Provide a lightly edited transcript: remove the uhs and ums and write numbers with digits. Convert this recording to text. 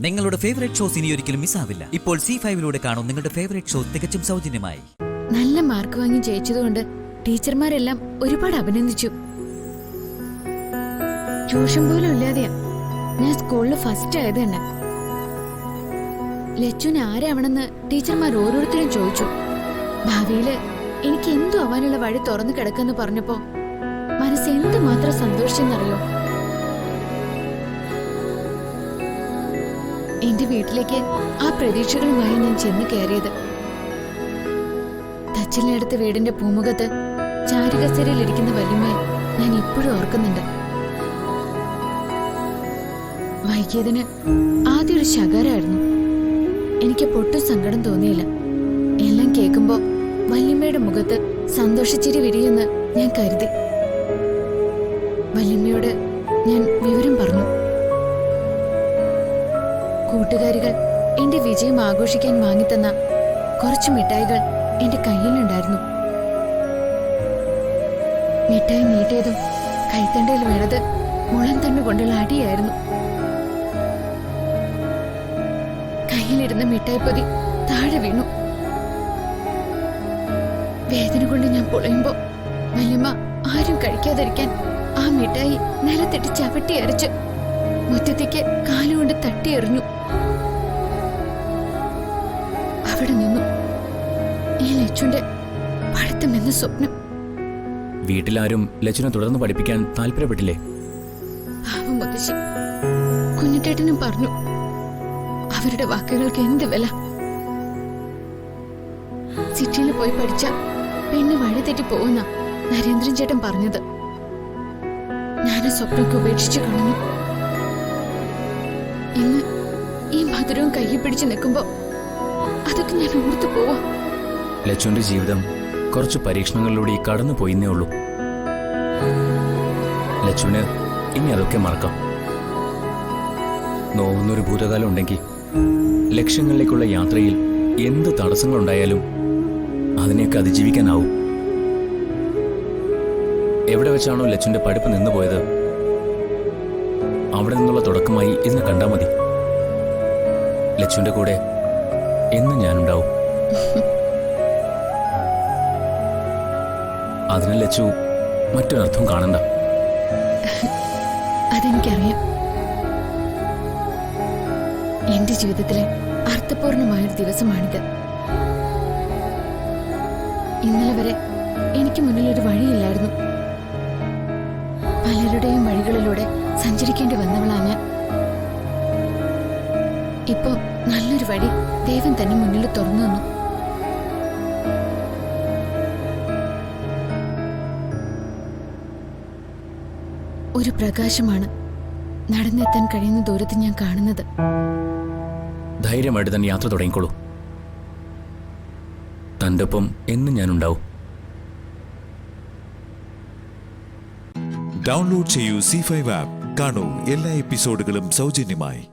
നിങ്ങളുടെ favourite shows ഇനി ഒരിക്കലും മിസ്സാവില്ല. ഇപ്പോൾ C5-ലൂടെ കാണും നിങ്ങളുടെ ഫേവറേറ്റ് ഷോ തികച്ചും സൗജന്യമായി. നല്ല മാർക്ക് വാങ്ങി ജയിച്ചതുകൊണ്ട് ടീച്ചർമാരെല്ലാം ഒരുപാട് അഭിനന്ദിച്ചു. ട്യൂഷൻ പോലും ഇല്ലാതെയാ ഞാൻ സ്കൂളിൽ ഫസ്റ്റ് ആയത് തന്നെ. ലച്ചുവിന് ആരാവണമെന്ന് ടീച്ചർമാർ ഓരോരുത്തരും ചോദിച്ചു. ഭാവിയില് എനിക്ക് എന്തു ആവാനുള്ള വഴി തുറന്നു കിടക്കെന്ന് പറഞ്ഞപ്പോ മനസ്സ് എന്തുമാത്രം സന്തോഷിച്ചെന്നറിയോ. എന്റെ വീട്ടിലേക്ക് ആ പ്രതീക്ഷകളുമായി ഞാൻ ചെന്ന് കയറിയത്. തച്ചിലിനടുത്ത വീടിന്റെ പൂമുഖത്ത് ചാരുകസേരയിലിരിക്കുന്ന വല്യമ്മയെ ഞാൻ ഇപ്പോഴും ഓർക്കുന്നുണ്ട്. വൈകിയതിന് ആദ്യം ഒരു ശകാരമായിരുന്നു. എനിക്ക് പൊട്ടും സങ്കടം തോന്നിയില്ല. എല്ലാം കേൾക്കുമ്പോ വല്യമ്മയുടെ മുഖത്ത് സന്തോഷിച്ചിരി വിരിയെന്ന് ഞാൻ കരുതി. വല്യമ്മയോട് ഞാൻ വിവരം പറഞ്ഞു. കൂട്ടുകാരികൾ എന്റെ വിജയം ആഘോഷിക്കാൻ വാങ്ങിത്തന്ന കുറച്ചു മിഠായികൾ എന്റെ കയ്യിലുണ്ടായിരുന്നു. മിഠായി നീട്ടിയതും കൈത്തണ്ടയിൽ വീണത് മുളം തണ്ണു കൊണ്ടുള്ള അടിയായിരുന്നു. കയ്യിലിരുന്ന മിഠായി പൊതി താഴെ വീണു. വേദന കൊണ്ട് ഞാൻ പൊളയുമ്പോ വല്യമ്മ ആരും കഴിക്കാതിരിക്കാൻ ആ മിഠായി നിലത്തിട്ട് ചവിട്ടി അരച്ച് മുറ്റത്തേക്ക് കാലുകൊണ്ട് തട്ടിയെറിഞ്ഞു. അവിടെ നിന്നു ഈ ലച്ചുന്റെ പഠിത്തമെന്ന സ്വപ്നം. വീട്ടിലാരും ലച്ചുനെ തുടർന്ന് പഠിപ്പിക്കാൻ താല്പര്യപ്പെട്ടില്ലേ? പാവം മുത്തശ്ശി കുഞ്ഞിട്ടേട്ടനും പറഞ്ഞു. അവരുടെ വാക്കുകൾക്ക് എന്ത് വില. സിറ്റിയിൽ പോയി പഠിച്ച പെണ്ണ് വഴി തെറ്റി പോകുന്ന നരേന്ദ്രൻ ചേട്ടൻ പറഞ്ഞത്. ഞാൻ ആ സ്വപ്നമൊക്കെ ഉപേക്ഷിച്ചു കളഞ്ഞു. ഇന്ന് ഈ മധുരവും കയ്യിൽ പിടിച്ചു നിൽക്കുമ്പോ അതൊക്കെ ഞാൻ ഓർത്തു പോവാ. ലച്ചുവിന്റെ ജീവിതം കുറച്ച് പരീക്ഷണങ്ങളിലൂടെ കടന്നു പോയിന്നേ ഉള്ളൂ. ലച്ചുവിന് ഇനി അതൊക്കെ മറക്കാം. നോവുന്നൊരു ഭൂതകാലം ഉണ്ടെങ്കിൽ ലക്ഷ്യങ്ങളിലേക്കുള്ള യാത്രയിൽ എന്ത് തടസ്സങ്ങളുണ്ടായാലും അതിനെയൊക്കെ അതിജീവിക്കാനാവും. എവിടെ വെച്ചാണോ ലച്ചുവിന്റെ പഠിപ്പ് നിന്നുപോയത് അവിടെ നിന്നുള്ള തുടക്കമായി ഇതിനെ കണ്ടാൽ മതി. ലച്ചുവിന്റെ കൂടെ എന്നും ഞാനുണ്ടാവും. അതിന് ലച്ചു മറ്റൊരർത്ഥം കാണണ്ട. അതെനിക്കറിയാം. എന്റെ ജീവിതത്തിലെ അർത്ഥപൂർണമായൊരു ദിവസമാണിത്. ഇന്നലെ വരെ എനിക്ക് മുന്നിലൊരു വഴിയില്ലായിരുന്നു. പലരുടെയും വഴികളിലൂടെ സഞ്ചരിക്കേണ്ടി വന്നവളാ ഞാൻ. ഇപ്പൊ നല്ലൊരു വഴി ദൈവം തന്നെ മുന്നിൽ തുറന്നു തന്നു. ഒരു പ്രകാശമാണ് നടന്നെത്താൻ കഴിയുന്ന ദൂരത്ത് ഞാൻ കാണുന്നത്. ധൈര്യമായിട്ട് തന്നെ യാത്ര തുടങ്ങിക്കോളൂ. തൻ്റെ ഒപ്പം എന്നും ഞാനുണ്ടാവും. ഡൗൺലോഡ് ചെയ്യൂ C5 ആപ്പ്. കാണൂ എല്ലാ എപ്പിസോഡുകളും സൗജന്യമായി.